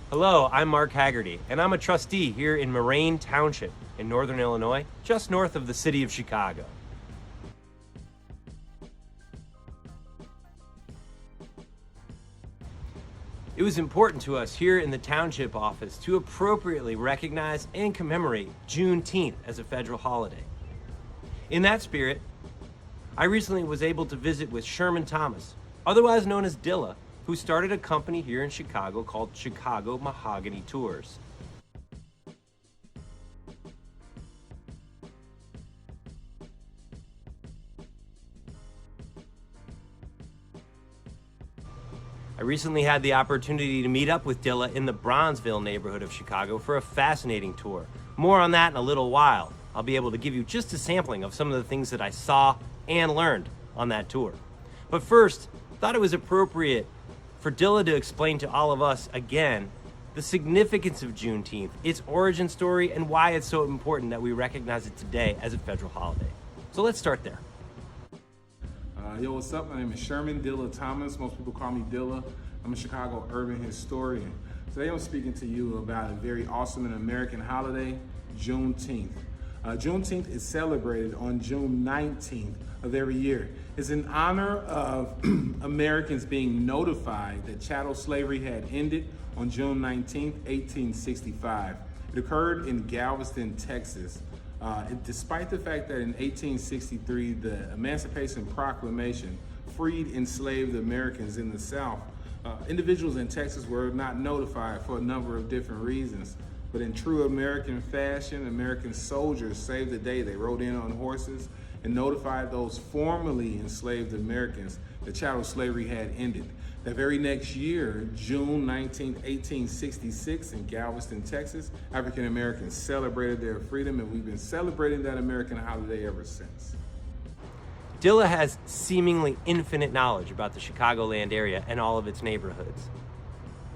Hello, I'm Mark Haggarty, and I'm a trustee here in Moraine Township in northern Illinois, just north of the city of Chicago. It was important to us here in the township office to appropriately recognize and commemorate Juneteenth as a federal holiday. In that spirit, I recently was able to visit with Shermann Thomas, otherwise known as Dilla, who started a company here in Chicago called Chicago Mahogany Tours. I recently had the opportunity to meet up with Dilla in the Bronzeville neighborhood of Chicago for a fascinating tour. More on that in a little while. I'll be able to give you just a sampling of some of the things that I saw and learned on that tour. But first, thought it was appropriate for Dilla to explain to all of us again the significance of Juneteenth, its origin story, and why it's so important that we recognize it today as a federal holiday. So let's start there. Yo, what's up? My name is Shermann Dilla Thomas. Most people call me Dilla. I'm a Chicago urban historian. Today I'm speaking to you about a very awesome and American holiday, Juneteenth. Juneteenth is celebrated on June 19th of every year. It's in honor of Americans being notified that chattel slavery had ended on June 19th, 1865. It occurred in Galveston, Texas. Despite the fact that in 1863, the Emancipation Proclamation freed enslaved Americans in the South, individuals in Texas were not notified for a number of different reasons. But in true American fashion, American soldiers saved the day. They rode in on horses and notified those formerly enslaved Americans that chattel slavery had ended. That very next year, June 19, 1866, in Galveston, Texas, African Americans celebrated their freedom, and we've been celebrating that American holiday ever since. Dilla has seemingly infinite knowledge about the Chicagoland area and all of its neighborhoods.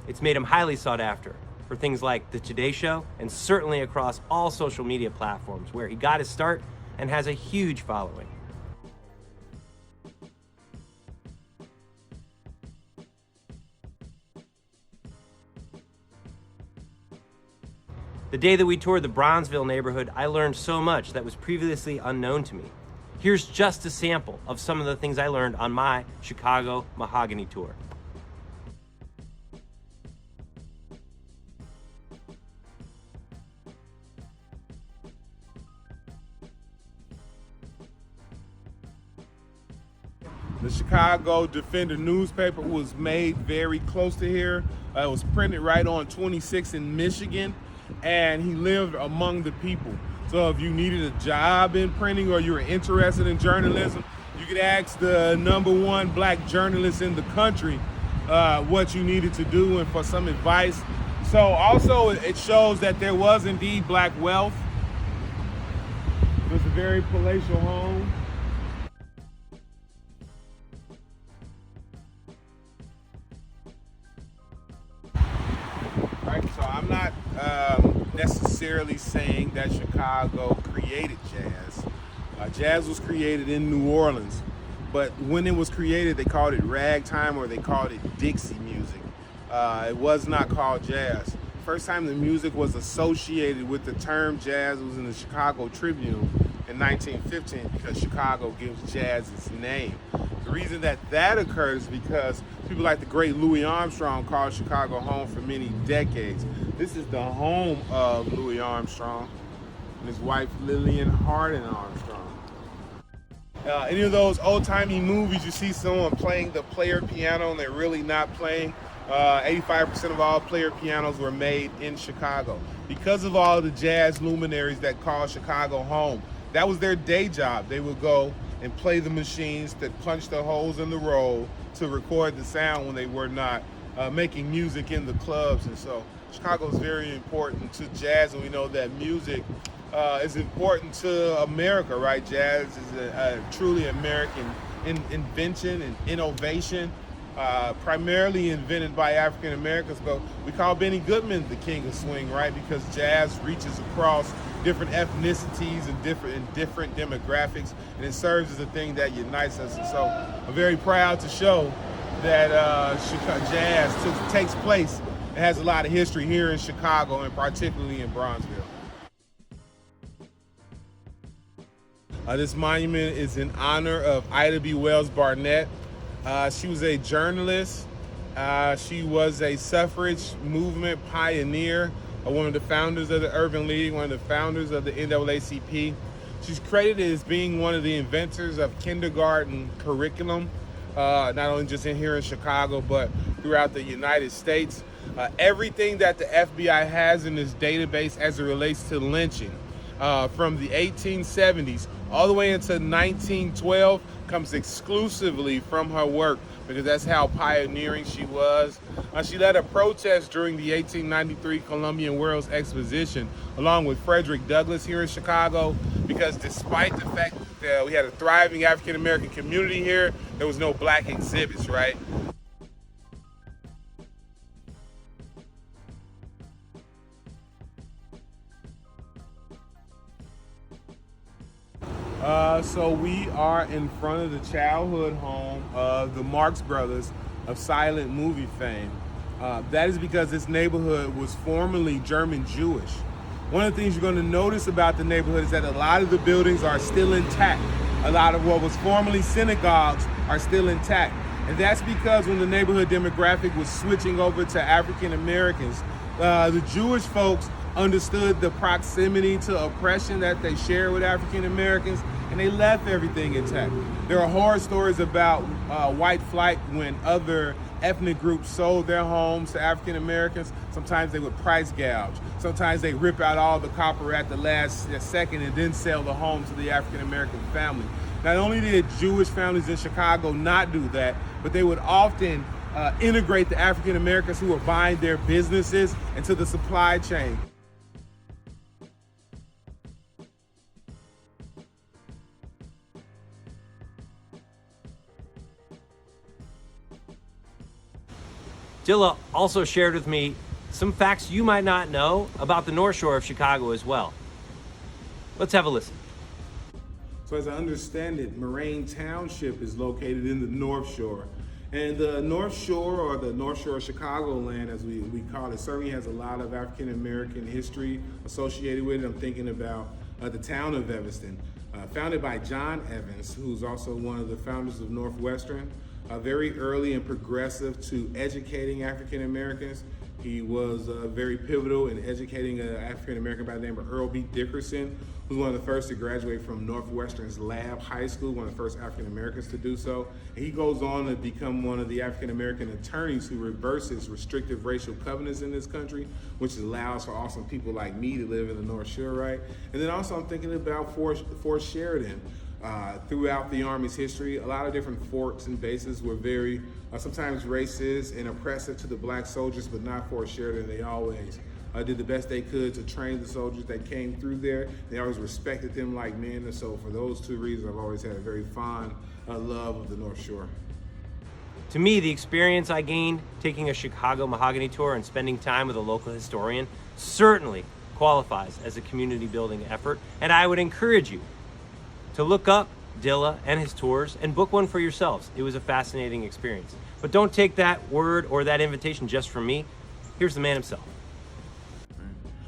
It's made him highly sought after for things like the Today Show, and certainly across all social media platforms where he got his start and has a huge following. The day that we toured the Bronzeville neighborhood, I learned so much that was previously unknown to me. Here's just a sample of some of the things I learned on my Chicago Mahogany Tour. The Chicago Defender newspaper was made very close to here. It was printed right on 26 in Michigan, and he lived among the people. So if you needed a job in printing or you were interested in journalism, you could ask the #1 black journalist in the country what you needed to do and for some advice. So also it shows that there was indeed black wealth. It was a very palatial home. Right, so I'm not necessarily saying that Chicago created jazz. Jazz was created in New Orleans, but when it was created, they called it ragtime or they called it Dixie music. It was not called jazz. First time the music was associated with the term jazz was in the Chicago Tribune in 1915 because Chicago gives jazz its name. The reason that occurred is because people like the great Louis Armstrong called Chicago home for many decades. This is the home of Louis Armstrong and his wife Lillian Hardin Armstrong. Any of those old-timey movies, you see someone playing the player piano and they're really not playing. 85% of all player pianos were made in Chicago. Because of all the jazz luminaries that call Chicago home, that was their day job. They would go and play the machines that punch the holes in the roll to record the sound when they were not making music in the clubs. And so Chicago is very important to jazz, and we know that music is important to America, right? Jazz is a truly American invention and innovation, primarily invented by African Americans, but we call Benny Goodman the king of swing, right? Because jazz reaches across different ethnicities and different demographics, and it serves as a thing that unites us. And so I'm very proud to show that jazz takes place It has a lot of history here in Chicago and particularly in Bronzeville. This monument is in honor of Ida B. Wells Barnett. She was a journalist. She was a suffrage movement pioneer, one of the founders of the Urban League, one of the founders of the NAACP. She's credited as being one of the inventors of kindergarten curriculum, not only just in here in Chicago, but throughout the United States. Everything that the FBI has in this database as it relates to lynching, from the 1870s all the way into 1912, comes exclusively from her work, because that's how pioneering she was. She led a protest during the 1893 Columbian World's Exposition, along with Frederick Douglass here in Chicago, because despite the fact that we had a thriving African-American community here, there was no black exhibits, right? So we are in front of the childhood home of the Marx Brothers of silent movie fame. That is because this neighborhood was formerly German Jewish. One of the things you're going to notice about the neighborhood is that a lot of the buildings are still intact. A lot of what was formerly synagogues are still intact. And that's because when the neighborhood demographic was switching over to African Americans, the Jewish folks understood the proximity to oppression that they share with African Americans, and they left everything intact. There are horror stories about white flight when other ethnic groups sold their homes to African Americans. Sometimes they would price gouge. Sometimes they rip out all the copper at the last second and then sell the home to the African American family. Not only did Jewish families in Chicago not do that, but they would often integrate the African Americans who were buying their businesses into the supply chain. Dilla also shared with me some facts you might not know about the North Shore of Chicago as well. Let's have a listen. So as I understand it, Moraine Township is located in the North Shore. And the North Shore, or the North Shore of Chicagoland, as we call it, certainly has a lot of African American history associated with it. I'm thinking about the town of Evanston, founded by John Evans, who's also one of the founders of Northwestern. Very early and progressive to educating African Americans. He was very pivotal in educating an African American by the name of Earl B. Dickerson, who was one of the first to graduate from Northwestern's Lab High School, one of the first African Americans to do so. And he goes on to become one of the African American attorneys who reverses restrictive racial covenants in this country, which allows for awesome people like me to live in the North Shore, right? And then also I'm thinking about Fort Sheridan. Throughout the Army's history, a lot of different forts and bases were very, sometimes racist and oppressive to the black soldiers, but not Fort Sheridan. They always did the best they could to train the soldiers that came through there. They always respected them like men, and so for those two reasons, I've always had a very fond love of the North Shore. To me, the experience I gained taking a Chicago Mahogany Tour and spending time with a local historian certainly qualifies as a community building effort, and I would encourage you to look up Dilla and his tours and book one for yourselves. It was a fascinating experience. But don't take that word or that invitation just from me. Here's the man himself.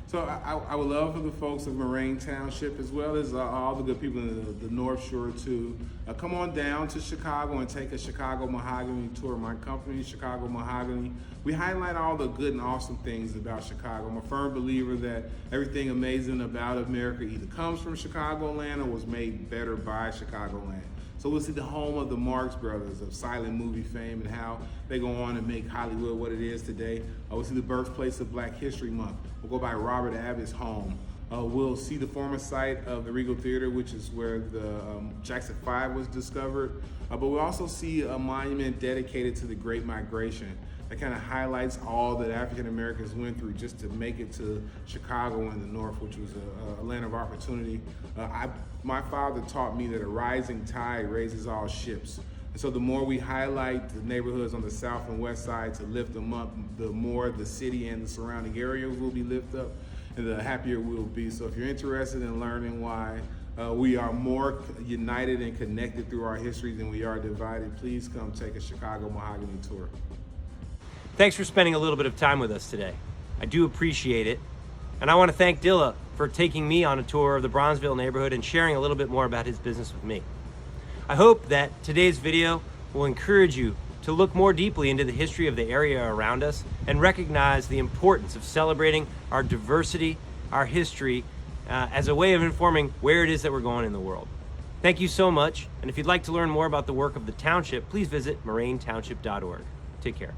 So I would love for the folks of Moraine Township, as well as all the good people in the North Shore, to come on down to Chicago and take a Chicago Mahogany Tour. My company, Chicago Mahogany, we highlight all the good and awesome things about Chicago. I'm a firm believer that everything amazing about America either comes from Chicagoland or was made better by Chicagoland. So we'll see the home of the Marx Brothers of silent movie fame and how they go on and make Hollywood what it is today. We'll see the birthplace of Black History Month. We'll go by Robert Abbott's home. We'll see the former site of the Regal Theater, which is where the Jackson 5 was discovered. But we'll also see a monument dedicated to the Great Migration that kind of highlights all that African Americans went through just to make it to Chicago in the North, which was a land of opportunity. My father taught me that a rising tide raises all ships. And so the more we highlight the neighborhoods on the south and west side to lift them up, the more the city and the surrounding areas will be lifted up, and the happier we'll be. So if you're interested in learning why we are more united and connected through our history than we are divided, please come take a Chicago Mahogany Tour. Thanks for spending a little bit of time with us today. I do appreciate it. And I want to thank Dilla for taking me on a tour of the Bronzeville neighborhood and sharing a little bit more about his business with me. I hope that today's video will encourage you to look more deeply into the history of the area around us and recognize the importance of celebrating our diversity, our history, as a way of informing where it is that we're going in the world. Thank you so much, and if you'd like to learn more about the work of the township, please visit morainetownship.org. Take care.